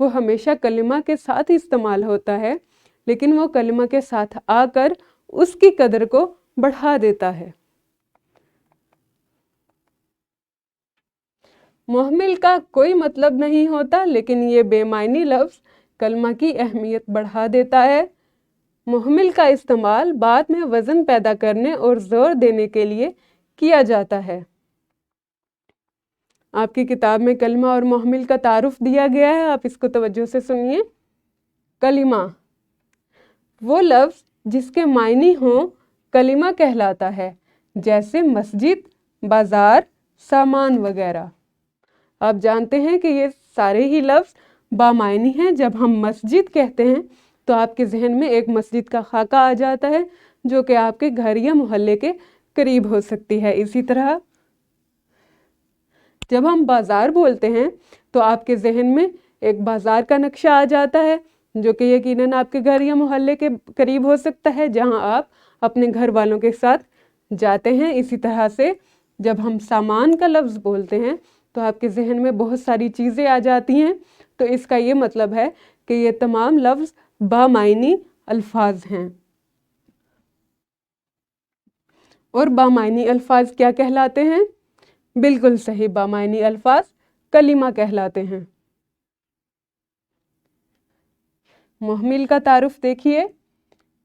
وہ ہمیشہ کلمہ کے ساتھ استعمال ہوتا ہے، لیکن وہ کلمہ کے ساتھ آ کر اس کی قدر کو بڑھا دیتا ہے۔ محمل کا کوئی مطلب نہیں ہوتا، لیکن یہ بے معنی لفظ کلمہ کی اہمیت بڑھا دیتا ہے۔ محمل کا استعمال بعد میں وزن پیدا کرنے اور زور دینے کے لیے کیا جاتا ہے۔ آپ کی کتاب میں کلمہ اور محمل کا تعارف دیا گیا ہے، آپ اس کو توجہ سے سنیے۔ کلمہ وہ لفظ جس کے معنی ہوں کلمہ کہلاتا ہے، جیسے مسجد، بازار، سامان وغیرہ۔ آپ جانتے ہیں کہ یہ سارے ہی لفظ بامعنی ہیں۔ جب ہم مسجد کہتے ہیں تو آپ کے ذہن میں ایک مسجد کا خاکہ آ جاتا ہے، جو کہ آپ کے گھر یا محلے کے قریب ہو سکتی ہے۔ اسی طرح جب ہم بازار بولتے ہیں تو آپ کے ذہن میں ایک بازار کا نقشہ آ جاتا ہے، جو کہ یقیناً آپ کے گھر یا محلے کے قریب ہو سکتا ہے، جہاں آپ اپنے گھر والوں کے ساتھ جاتے ہیں۔ اسی طرح سے جب ہم سامان کا لفظ بولتے ہیں تو آپ کے ذہن میں بہت ساری چیزیں آ جاتی ہیں، تو اس کا یہ مطلب ہے کہ یہ تمام لفظ بامعنی الفاظ ہیں۔ اور بامعنی الفاظ کیا کہلاتے ہیں؟ بالکل صحیح، بامعنی الفاظ کلمہ کہلاتے ہیں۔ محمل کا تعارف دیکھیے۔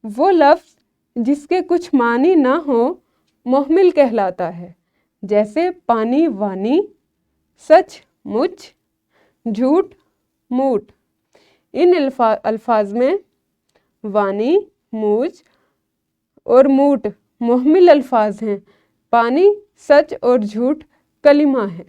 وہ لفظ جس کے کچھ معنی نہ ہو محمل کہلاتا ہے، جیسے پانی وانی، سچ مچ، جھوٹ موٹ۔ ان الفاظ میں وانی، موچ اور موٹ محمل الفاظ ہیں۔ پانی، سچ اور جھوٹ کلمہ ہے۔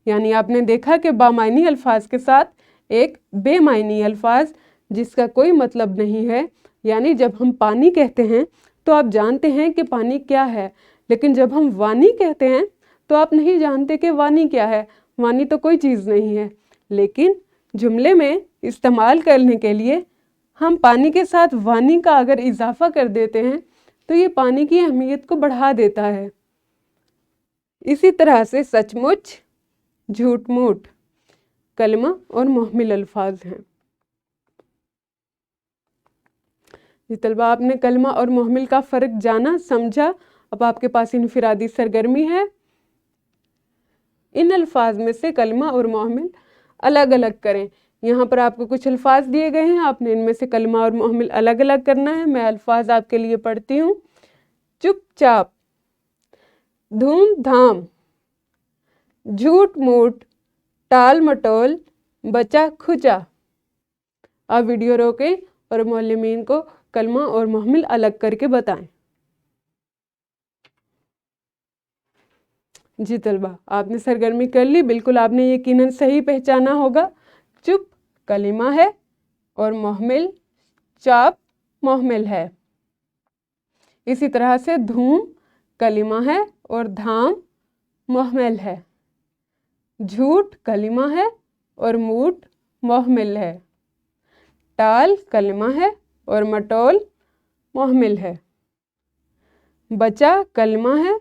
یعنی آپ نے دیکھا کہ بامعنی الفاظ کے ساتھ ایک بے معنی الفاظ جس کا کوئی مطلب نہیں ہے، یعنی جب ہم پانی کہتے ہیں تو آپ جانتے ہیں کہ پانی کیا ہے، لیکن جب ہم وانی کہتے ہیں تو آپ نہیں جانتے کہ وانی کیا ہے۔ وانی تو کوئی چیز نہیں ہے، لیکن جملے میں استعمال کرنے کے لیے ہم پانی کے ساتھ وانی کا اگر اضافہ کر دیتے ہیں تو یہ پانی کی اہمیت کو بڑھا دیتا ہے۔ اسی طرح سے سچ مچ، جھوٹ موٹ کلمہ اور محمل الفاظ ہیں۔ جی طلبہ، آپ نے کلمہ اور محمل کا فرق جانا، سمجھا۔ اب آپ کے پاس انفرادی سرگرمی ہے۔ ان الفاظ میں سے کلمہ اور محمل الگ الگ کریں۔ یہاں پر آپ کو کچھ الفاظ دیے گئے ہیں، آپ نے ان میں سے کلمہ اور محمل الگ الگ کرنا ہے۔ میں الفاظ آپ کے لیے پڑھتی ہوں۔ چپ چاپ، دھوم دھام، جھوٹ موٹ، ٹال مٹول، بچا کھچا۔ آپ ویڈیو روکیں اور معلمین کو کلمہ اور محمل الگ کر کے بتائیں۔ جی طلبہ، آپ نے سرگرمی کر لی، بالکل آپ نے یقیناً صحیح پہچانا ہوگا۔ چپ کلمہ ہے اور محمل، چاپ محمل ہے۔ اسی طرح سے دھوم کلمہ ہے اور دھام محمل ہے۔ جھوٹ کلمہ ہے اور موٹ محمل ہے۔ ٹال کلمہ ہے اور مٹول محمل ہے۔ بچا کلمہ ہے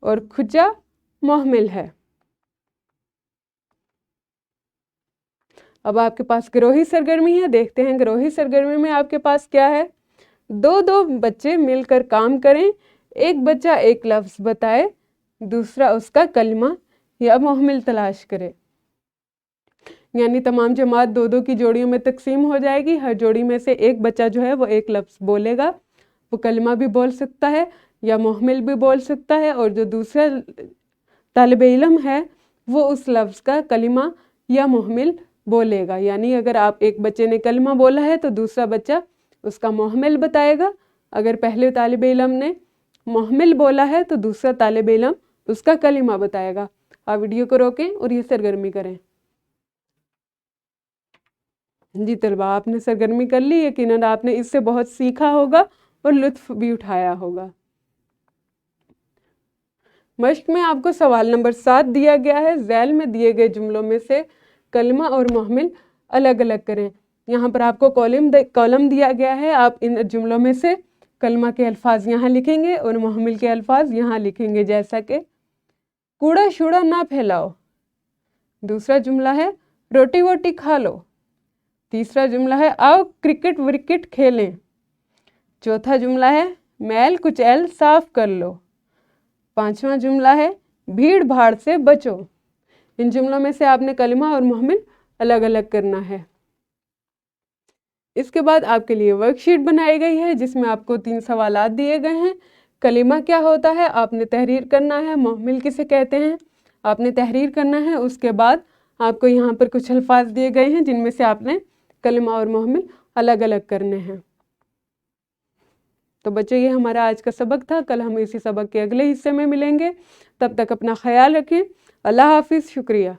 اور کھچا محمل ہے۔ اب آپ کے پاس گروہی سرگرمی ہے، دیکھتے ہیں گروہی سرگرمی میں آپ کے پاس کیا ہے۔ دو بچے مل کر کام کریں، ایک بچہ ایک لفظ بتائے، دوسرا اس کا کلمہ یا محمل تلاش کرے۔ یعنی تمام جماعت دو کی جوڑیوں میں تقسیم ہو جائے گی، ہر جوڑی میں سے ایک بچہ جو ہے وہ ایک لفظ بولے گا، وہ کلمہ بھی بول سکتا ہے یا محمل بھی بول سکتا ہے، اور جو دوسرا طالب علم ہے وہ اس لفظ کا کلمہ یا محمل بولے گا۔ یعنی اگر آپ ایک بچے نے کلمہ بولا ہے تو دوسرا بچہ اس کا محمل بتائے گا، اگر پہلے طالب علم نے محمل بولا ہے تو دوسرا طالب علم اس کا کلمہ بتائے گا۔ آپ ویڈیو کو روکیں اور یہ سرگرمی کریں۔ جی طلبہ، آپ نے سرگرمی کر لی، یقیناً آپ نے اس سے بہت سیکھا ہوگا اور لطف بھی اٹھایا ہوگا۔ مشق میں آپ کو سوال نمبر 7 دیا گیا ہے۔ ذیل میں دیے گئے جملوں میں سے کلمہ اور محمل الگ الگ کریں۔ یہاں پر آپ کو کالم دیا گیا ہے، آپ ان جملوں میں سے کلمہ کے الفاظ یہاں لکھیں گے اور محمل کے الفاظ یہاں لکھیں گے، جیسا کہ کوڑا شوڑا نہ پھیلاؤ۔ دوسرا جملہ ہے روٹی ووٹی کھا لو۔ تیسرا جملہ ہے آؤ کرکٹ ورکٹ کھیلیں۔ چوتھا جملہ ہے میل کچیل صاف کر لو۔ پانچواں جملہ ہے بھیڑ بھاڑ سے بچو۔ ان جملوں میں سے آپ نے کلمہ اور محمل الگ الگ کرنا ہے۔ اس کے بعد آپ کے لیے ورک شیٹ بنائی گئی ہے جس میں آپ کو 3 سوالات دیے گئے ہیں۔ کلمہ کیا ہوتا ہے آپ نے تحریر کرنا ہے، محمل کسے کہتے ہیں آپ نے تحریر کرنا ہے۔ اس کے بعد آپ کو یہاں پر کچھ الفاظ دیے گئے ہیں جن میں سے آپ نے کلمہ اور محمل الگ الگ کرنے ہیں۔ تو بچوں یہ ہمارا آج کا سبق تھا، کل ہم اسی سبق کے اگلے حصے میں ملیں گے، تب تک اپنا خیال رکھیں۔ اللہ حافظ، شکریہ۔